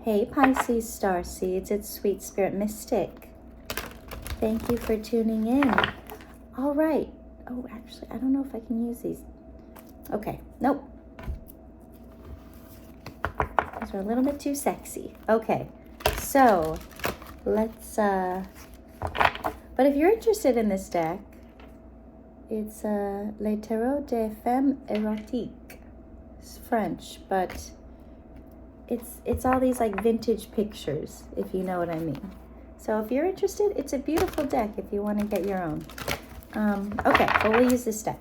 Hey Pisces star seeds, it's Sweet Spirit Mystic. Thank you for tuning in. All right. Oh, actually, I don't know if I can use these. Okay, nope. These are a little bit too sexy. Okay, so let's, but if you're interested in this deck, it's Les Tarot des Femmes Érotiques. It's French, but it's all these like vintage pictures, if you know what I mean. So if you're interested, it's a beautiful deck if you want to get your own. Okay, well, we'll use this deck.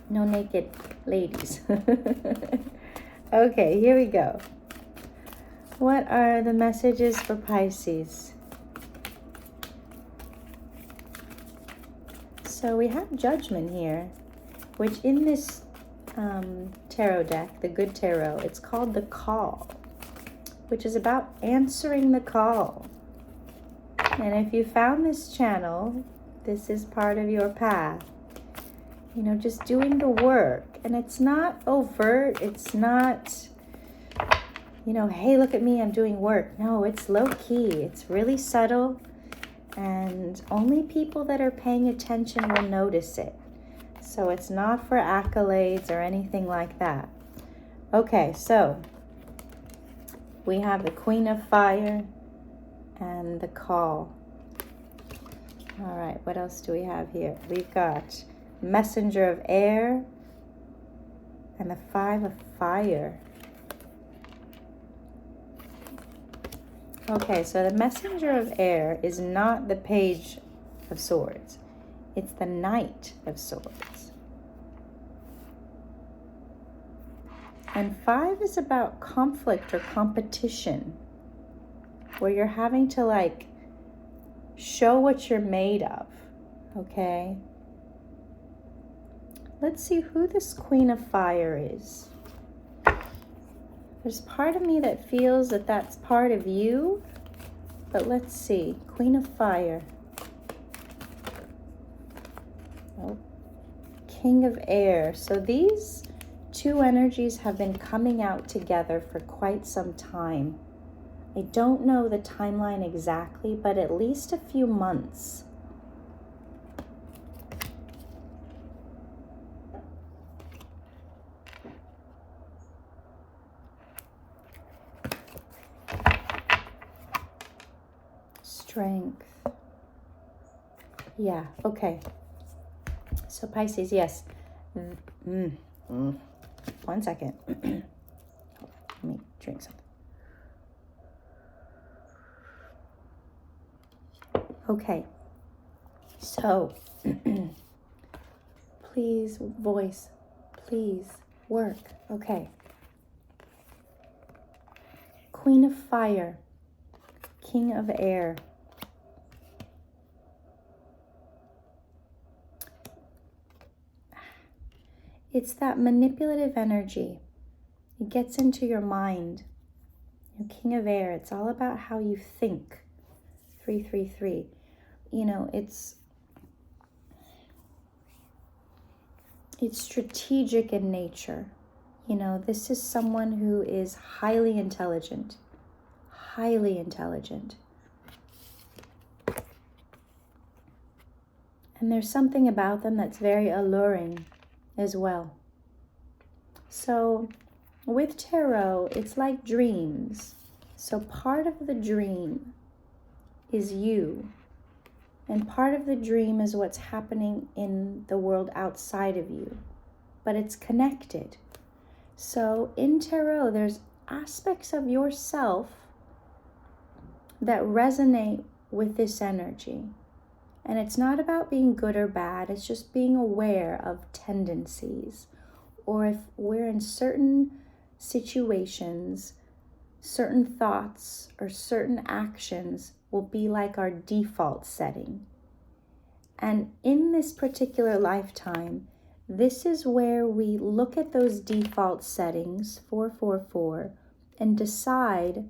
No naked ladies. Okay, here we go. What are the messages for Pisces? So we have Judgment here, which in this tarot deck, the Good Tarot, it's called the Call, which is about answering the call. And if you found this channel, this is part of your path. You know, just doing the work. And it's not overt. It's not, you know, hey, look at me, I'm doing work. No, it's low key. It's really subtle. And only people that are paying attention will notice it. So it's not for accolades or anything like that. Okay, so we have the Queen of Fire and the Call. All right, what else do we have here? We've got Messenger of Air and the Five of Fire. Okay, so the Messenger of Air is not the Page of Swords. It's the Knight of Swords. And 5 is about conflict or competition, where you're having to like show what you're made of, okay? Let's see who this Queen of Fire is. There's part of me that feels that that's part of you, but let's see. Queen of Fire. Oh. King of Air. So these two energies have been coming out together for quite some time. I don't know the timeline exactly, but at least a few months. Strength. Yeah, okay. So Pisces, yes. One second. Let me drink something. Okay. So, please, voice. Please, work. Okay. Queen of Fire. King of Air. It's that manipulative energy. It gets into your mind. King of Air, it's all about how you think. 333. You know, it's strategic in nature. You know, this is someone who is highly intelligent. Highly intelligent. And there's something about them that's very alluring as well. So with tarot, it's like dreams. So part of the dream is you. And part of the dream is what's happening in the world outside of you. But it's connected. So in tarot, there's aspects of yourself that resonate with this energy. And it's not about being good or bad. It's just being aware of tendencies. Or if we're in certain situations, certain thoughts or certain actions will be like our default setting. And in this particular lifetime, this is where we look at those default settings, 444, and decide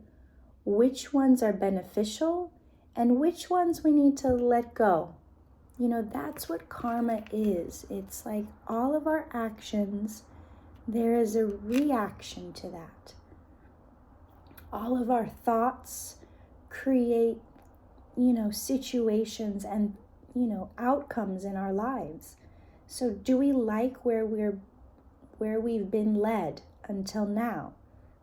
which ones are beneficial and which ones we need to let go. You know, that's what karma is. It's like all of our actions, there is a reaction to that. all of our thoughts create, situations and, outcomes in our lives. So do we like where we've been led until now?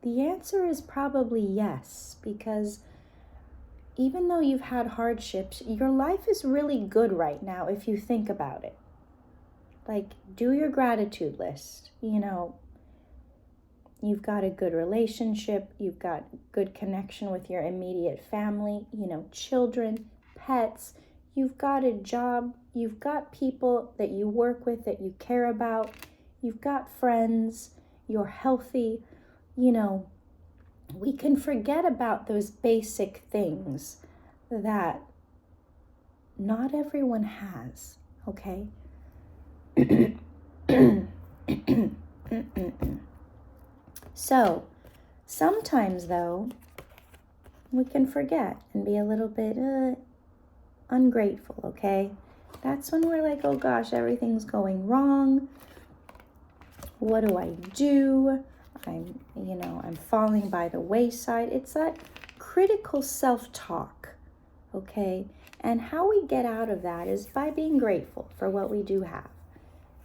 The answer is probably yes, because even though you've had hardships, your life is really good right now if you think about it. Like, do your gratitude list. You've got a good relationship, you've got good connection with your immediate family, children, pets, you've got a job, you've got people that you work with that you care about, you've got friends, you're healthy. We can forget about those basic things that not everyone has, okay? So, sometimes though, we can forget and be a little bit ungrateful, okay? That's when we're like, oh gosh, everything's going wrong. What do I do? I'm falling by the wayside. It's that critical self-talk, okay? And how we get out of that is by being grateful for what we do have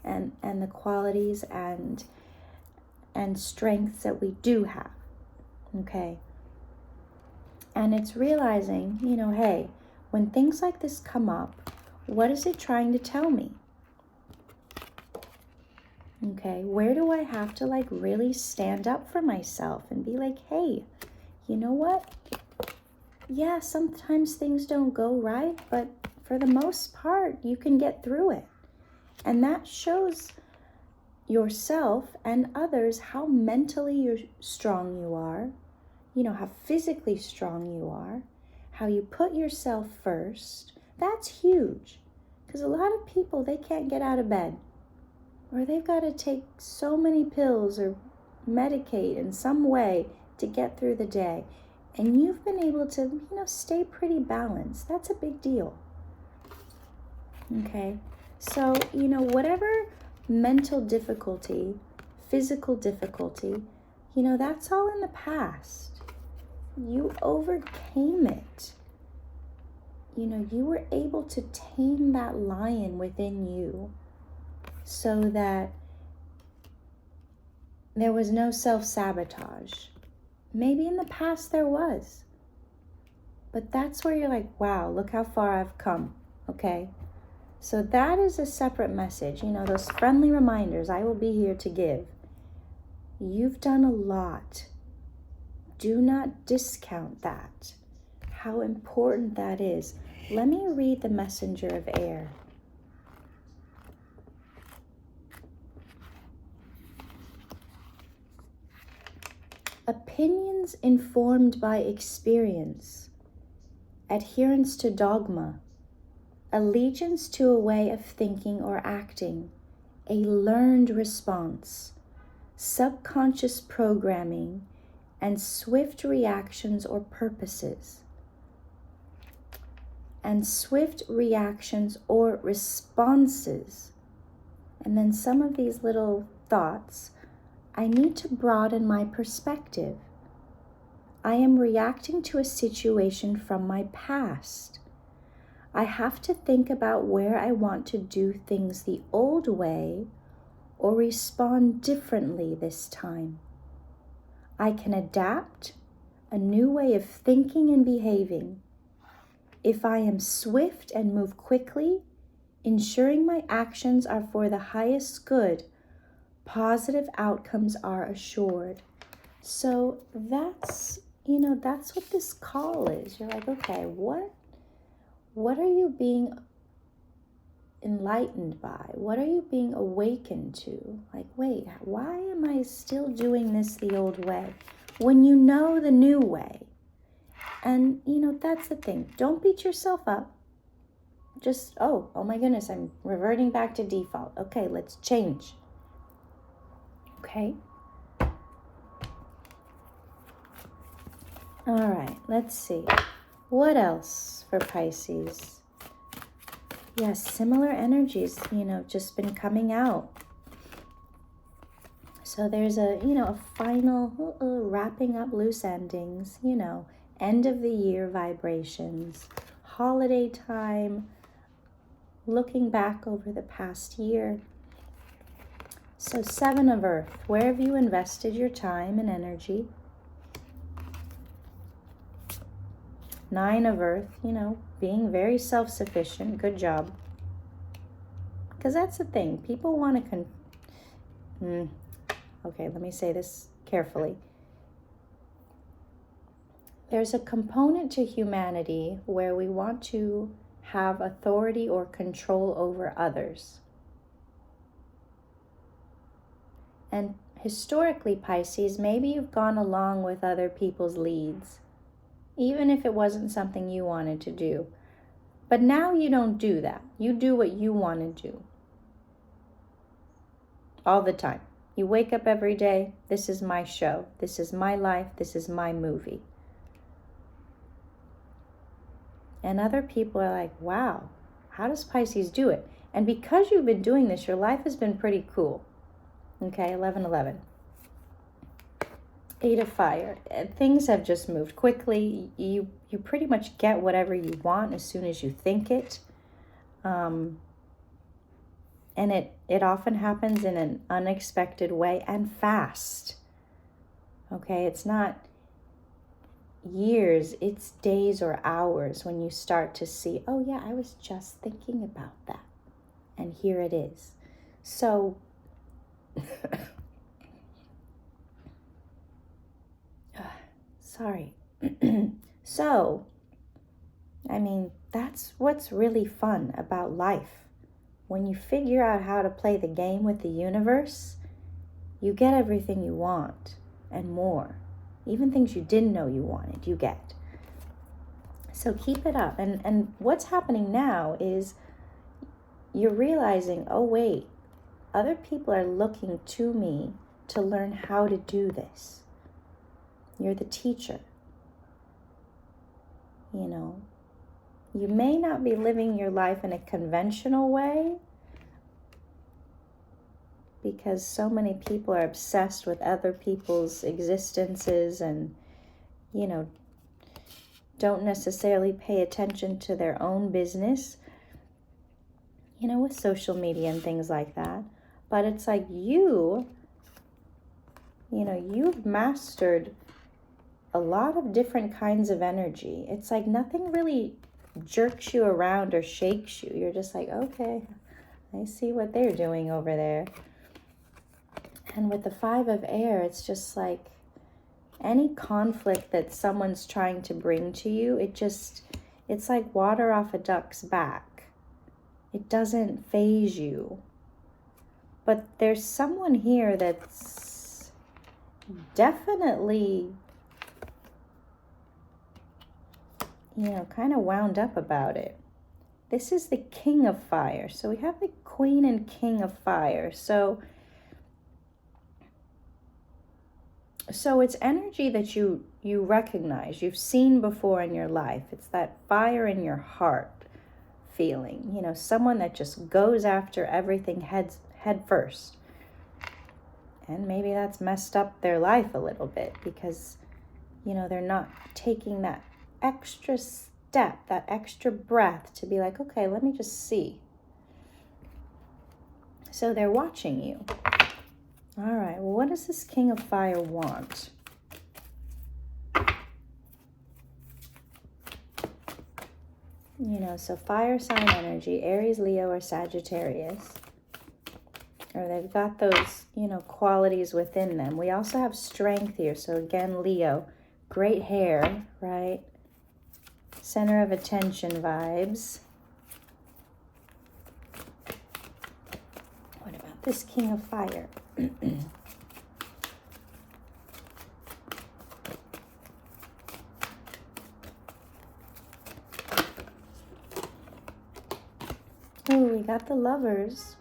and the qualities and strengths that we do have, okay? And it's realizing, hey, when things like this come up, what is it trying to tell me? Okay, where do I have to really stand up for myself and be like, hey, you know what? Yeah, sometimes things don't go right, but for the most part, you can get through it. And that shows yourself and others how mentally strong you are, how physically strong you are, how you put yourself first. That's huge, because a lot of people, they can't get out of bed, or they've got to take so many pills or medicate in some way to get through the day. And you've been able to, stay pretty balanced. That's a big deal. Okay, so, whatever mental difficulty, physical difficulty, that's all in the past. You overcame it. You were able to tame that lion within you so that there was no self-sabotage. Maybe in the past there was, but that's where you're like, wow, look how far I've come, okay? So that is a separate message. Those friendly reminders I will be here to give. You've done a lot. Do not discount that, how important that is. Let me read the messenger of air. Opinions informed by experience, adherence to dogma, allegiance to a way of thinking or acting, a learned response, subconscious programming, and swift reactions or purposes. And swift reactions or responses. And then some of these little thoughts, I need to broaden my perspective. I am reacting to a situation from my past. I have to think about where I want to do things the old way or respond differently this time. I can adapt a new way of thinking and behaving. If I am swift and move quickly, ensuring my actions are for the highest good, positive outcomes are assured. So that's what this call is. You're like, okay, what are you being enlightened by? What are you being awakened to? Like, wait, why am I still doing this the old way when you know the new way? And, that's the thing. Don't beat yourself up. Just, oh my goodness, I'm reverting back to default. Okay, let's change. Okay? All right, let's see. What else for Pisces? Yes, similar energies, just been coming out. So there's a, a final wrapping up loose endings, end of the year vibrations, holiday time, looking back over the past year. So 7 of Earth, where have you invested your time and energy? 9 of Earth, being very self-sufficient. Good job. Because that's the thing. People want to okay, let me say this carefully. There's a component to humanity where we want to have authority or control over others. And historically, Pisces, maybe you've gone along with other people's leads, even if it wasn't something you wanted to do. But now you don't do that. You do what you want to do. All the time. You wake up every day, this is my show, this is my life, this is my movie. And other people are like, wow, how does Pisces do it? And because you've been doing this, your life has been pretty cool. Okay, 11-11. 8 of Fire. Things have just moved quickly. You pretty much get whatever you want as soon as you think it. And it often happens in an unexpected way and fast. Okay, it's not years, it's days or hours when you start to see, oh yeah, I was just thinking about that. And here it is. So, sorry. So, I mean, that's what's really fun about life. When you figure out how to play the game with the universe, you get everything you want and more. Even things you didn't know you wanted, you get. So keep it up. And what's happening now is you're realizing, oh wait, other people are looking to me to learn how to do this. You're the teacher. You may not be living your life in a conventional way because so many people are obsessed with other people's existences and, don't necessarily pay attention to their own business, with social media and things like that. But it's like you've mastered a lot of different kinds of energy. It's like nothing really jerks you around or shakes you. You're just like, okay, I see what they're doing over there. And with the 5 of Air, it's just like any conflict that someone's trying to bring to you, it's like water off a duck's back. It doesn't faze you. But there's someone here that's definitely kind of wound up about it. This is the King of Fire. So we have the Queen and King of Fire. So it's energy that you recognize, you've seen before in your life. It's that fire in your heart feeling. Someone that just goes after everything head first. And maybe that's messed up their life a little bit because, they're not taking that extra step, that extra breath to be like, okay, let me just see. So they're watching you. All right, well, what does this King of Fire want? So fire sign energy, Aries, Leo, or Sagittarius. Or they've got those, qualities within them. We also have strength here. So again, Leo, great hair, right? Center of attention vibes. What about this King of Fire? Oh, we got the Lovers.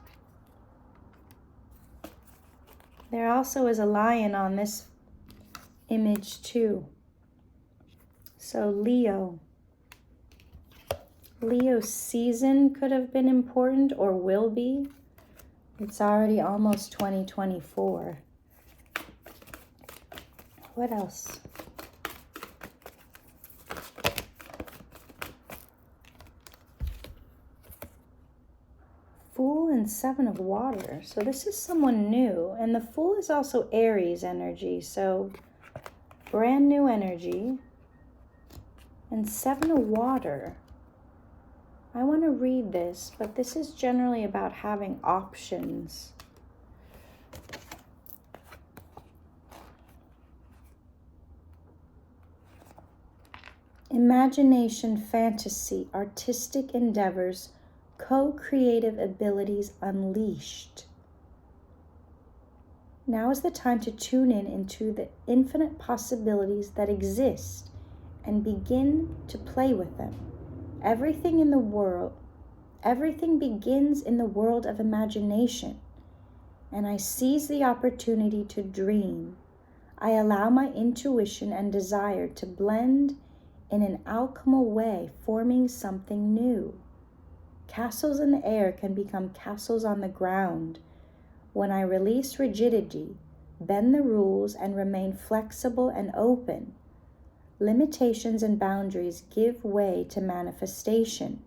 There also is a lion on this image too. So Leo's season could have been important or will be. It's already almost 2024. What else? Fool and Seven of Water. So this is someone new. And the Fool is also Aries energy. So brand new energy. And Seven of Water. I want to read this, but this is generally about having options. Imagination, fantasy, artistic endeavors, co-creative abilities unleashed. Now is the time to tune in into the infinite possibilities that exist and begin to play with them. Everything begins in the world of imagination, and I seize the opportunity to dream. I allow my intuition and desire to blend in an alchemical way, forming something new. Castles in the air can become castles on the ground. When I release rigidity, bend the rules, and remain flexible and open, limitations and boundaries give way to manifestation.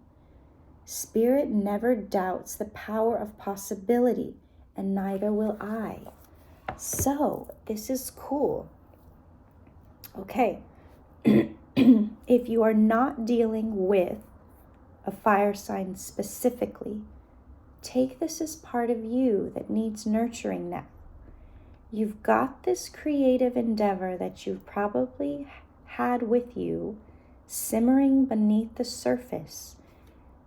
Spirit never doubts the power of possibility, and neither will I. So, this is cool. Okay. If you are not dealing with a fire sign specifically, take this as part of you that needs nurturing now. You've got this creative endeavor that you've probably had with you simmering beneath the surface.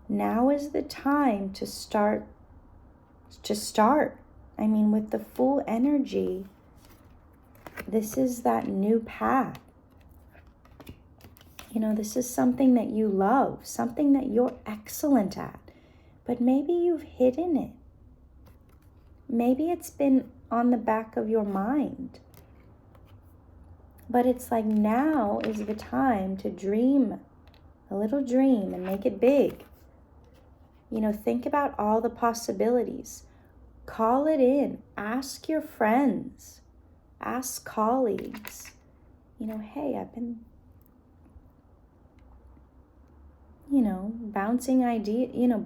Now is the time to start. I mean, with the full energy, this is that new path. You know, this is something that you love, something that you're excellent at, but maybe you've hidden it. Maybe it's been on the back of your mind. But it's like now is the time to dream a little dream and make it big. You know, think about all the possibilities. Call it in. Ask your friends. Ask colleagues. You know, hey, I've been,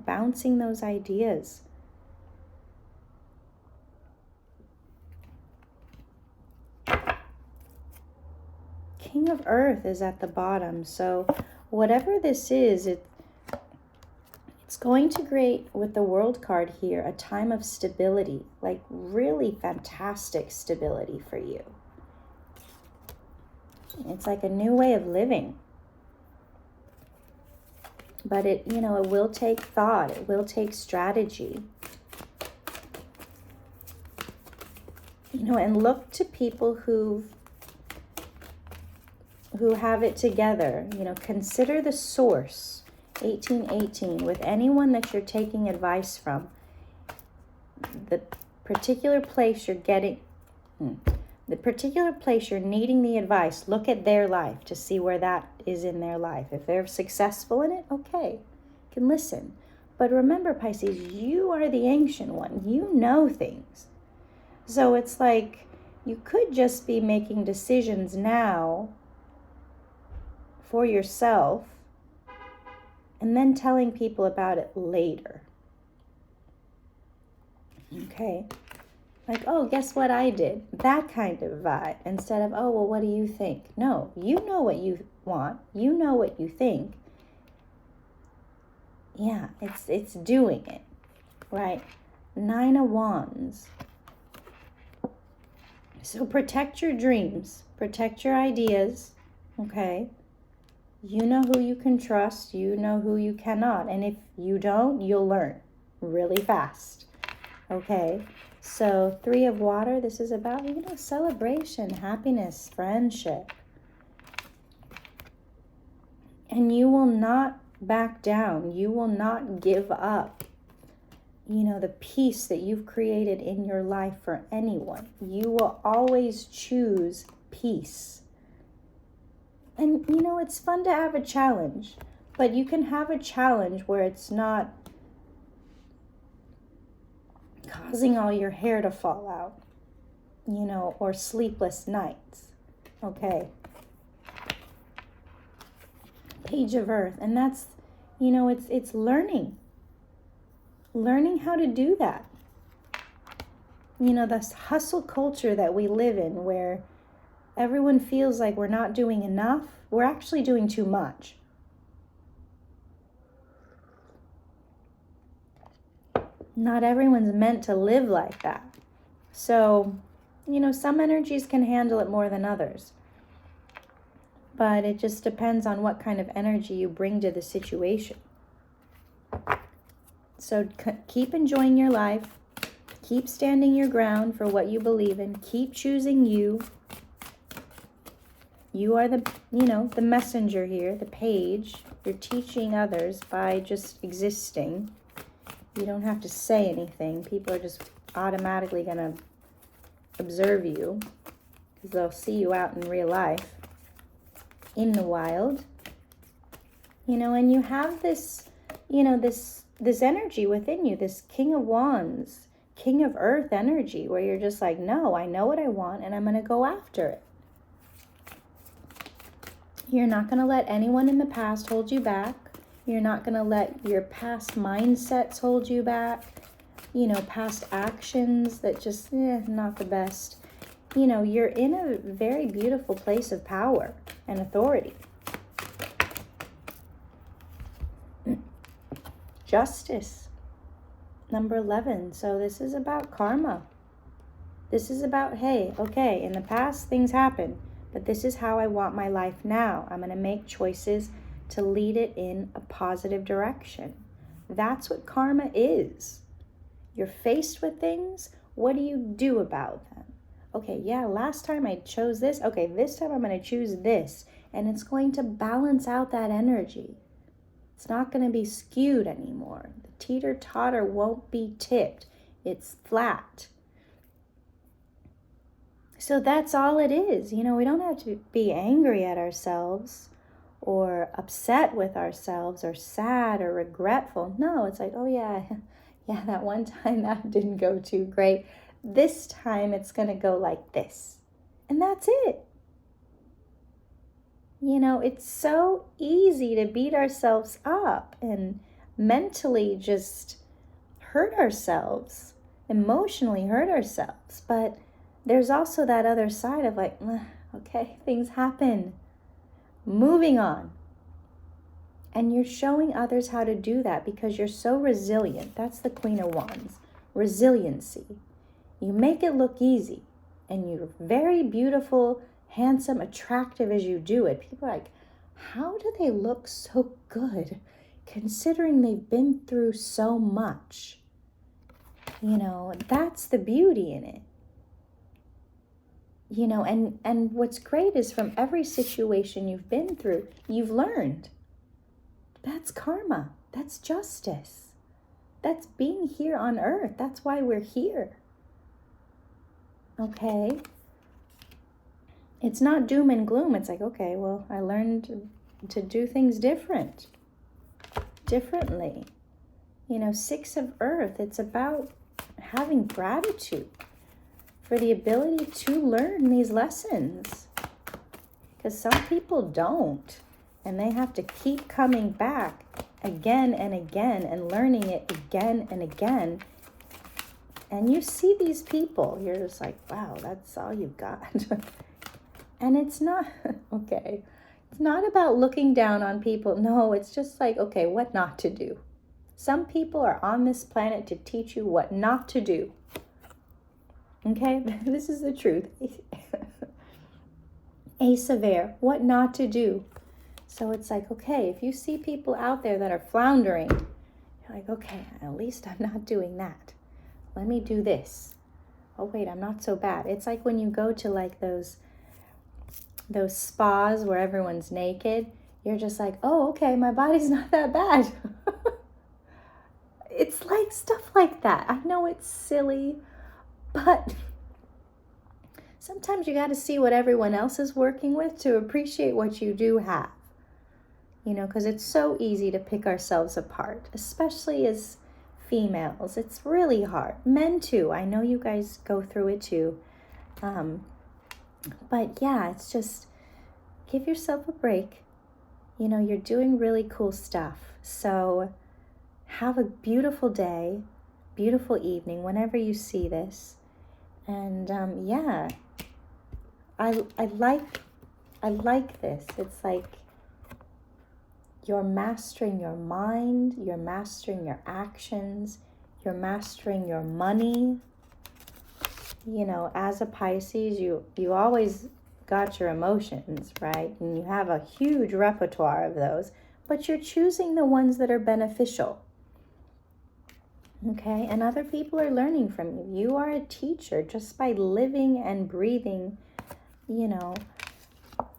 bouncing those ideas. King of Earth is at the bottom. So whatever this is, it's going to create, with the World card here, a time of stability, like really fantastic stability for you. It's like a new way of living. But it will take thought. It will take strategy. And look to people who have it together. Consider the source, 1818, with anyone that you're taking advice from. The particular place you're needing the advice, look at their life to see where that is in their life. If they're successful in it, okay, you can listen. But remember, Pisces, you are the ancient one. You know things. So it's like you could just be making decisions now for yourself and then telling people about it later. Okay. Like, oh, guess what I did? That kind of vibe. Instead of, oh, well, what do you think? No, you know what you want. You know what you think. Yeah, it's doing it, right? 9 of Wands. So protect your dreams. Protect your ideas, okay? You know who you can trust. You know who you cannot. And if you don't, you'll learn really fast, okay? So 3 of Water, this is about, celebration, happiness, friendship. And you will not back down. You will not give up, the peace that you've created in your life for anyone. You will always choose peace. And, it's fun to have a challenge, but you can have a challenge where it's not causing all your hair to fall out, or sleepless nights. Okay. Page of Earth. And that's, it's learning. Learning how to do that. This hustle culture that we live in where everyone feels like we're not doing enough. We're actually doing too much. Not everyone's meant to live like that. So, some energies can handle it more than others. But it just depends on what kind of energy you bring to the situation. So keep enjoying your life. Keep standing your ground for what you believe in. Keep choosing you. You are the messenger here, the page. You're teaching others by just existing. You don't have to say anything. People are just automatically going to observe you because they'll see you out in real life, in the wild. And you have this, this energy within you, this King of Wands, King of Earth energy, where you're just like, no, I know what I want and I'm going to go after it. You're not going to let anyone in the past hold you back. You're not going to let your past mindsets hold you back. Past actions that just, not the best. You're in a very beautiful place of power and authority. Justice. Number 11. So this is about karma. This is about, hey, okay, in the past things happened, but this is how I want my life now. I'm going to make choices to lead it in a positive direction. That's what karma is. You're faced with things. What do you do about them? Okay, yeah, last time I chose this. Okay, this time I'm going to choose this. And it's going to balance out that energy. It's not going to be skewed anymore. The teeter-totter won't be tipped. It's flat. So that's all it is. We don't have to be angry at ourselves or upset with ourselves or sad or regretful. No, it's like, oh yeah, that one time that didn't go too great. This time it's going to go like this. And that's it. It's so easy to beat ourselves up and mentally just hurt ourselves, emotionally hurt ourselves. But there's also that other side of like, okay, things happen. Moving on. And you're showing others how to do that because you're so resilient. That's the Queen of Wands. Resiliency. You make it look easy. And you're very beautiful, handsome, attractive as you do it. People are like, how do they look so good considering they've been through so much? That's the beauty in it. And what's great is from every situation you've been through, you've learned. That's karma. That's justice. That's being here on earth. That's why we're here. Okay? It's not doom and gloom. It's like, okay, well, I learned to do things differently. 6 of Earth, it's about having gratitude for the ability to learn these lessons. Because some people don't. And they have to keep coming back again and again and learning it again and again. And you see these people, you're just like, wow, that's all you got. And it's not, okay, it's not about looking down on people. No, it's just like, okay, what not to do. Some people are on this planet to teach you what not to do. Okay, this is the truth. Ace of Air, what not to do. So it's like, okay, if you see people out there that are floundering, you're like, okay, at least I'm not doing that. Let me do this. Oh, wait, I'm not so bad. It's like when you go to like those spas where everyone's naked, you're just like, oh, okay, my body's not that bad. It's like stuff like that. I know it's silly, but sometimes you got to see what everyone else is working with to appreciate what you do have. Because it's so easy to pick ourselves apart, especially as females. It's really hard. Men too. I know you guys go through it too. But yeah, it's just give yourself a break. You know, you're doing really cool stuff. So have a beautiful day, beautiful evening whenever you see this. And yeah, I like this. It's like you're mastering your mind, you're mastering your actions, you're mastering your money. You know, as a Pisces, you always got your emotions, right? And you have a huge repertoire of those, but you're choosing the ones that are beneficial. Okay, and other people are learning from you. You are a teacher just by living and breathing, you know,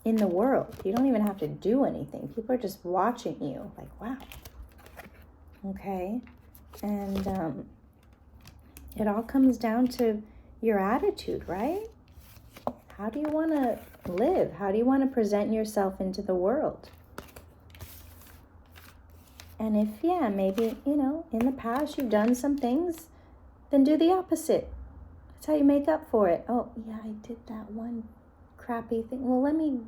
in the world. You don't even have to do anything. People are just watching you like, wow. Okay, and it all comes down to your attitude, right? How do you want to live? How do you want to present yourself into the world? And if, yeah, maybe, you know, in the past you've done some things, then do the opposite. That's how you make up for it. Oh, yeah, I did that one crappy thing. Well, let me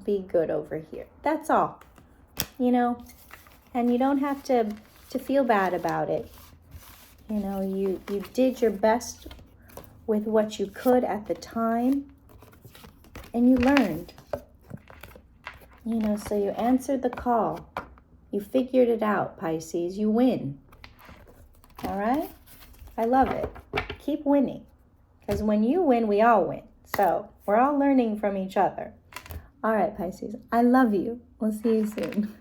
be good over here. That's all, you know? And you don't have to feel bad about it. You know, you did your best with what you could at the time, and you learned. You know, so you answered the call. You figured it out, Pisces. You win. All right? I love it. Keep winning. Because when you win, we all win. So we're all learning from each other. All right, Pisces. I love you. We'll see you soon.